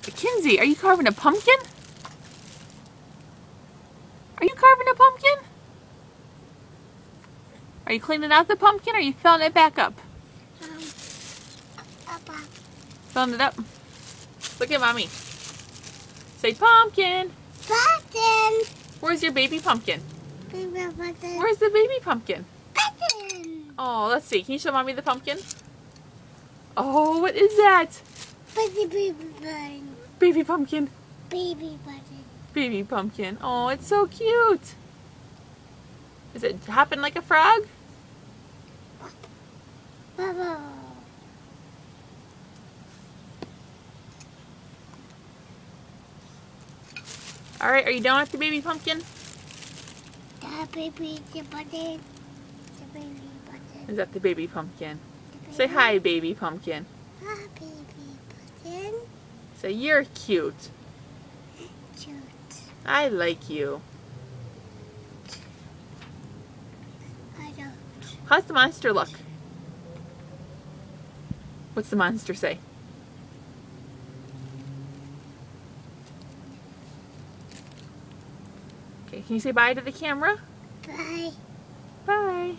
Kinsey, are you carving a pumpkin? Are you carving a pumpkin? Are you cleaning out the pumpkin or are you filling it back up? Filling it up? Look at Mommy. Say pumpkin. Pumpkin. Where's your baby pumpkin? Baby pumpkin. Where's the baby pumpkin? Pumpkin. Oh, let's see. Can you show Mommy the pumpkin? Oh, what is that? Baby pumpkin. Baby pumpkin. Baby pumpkin. Baby pumpkin. Oh, it's so cute. Is it hopping like a frog? Bubble. All right, are you done with the baby pumpkin? The baby pumpkin. The baby pumpkin. Is that the baby pumpkin? Say hi, baby pumpkin. Hi, baby pumpkin. Say you're cute. Cute. I like you. I don't. How's the monster look? What's the monster say? Okay, can you say bye to the camera? Bye. Bye.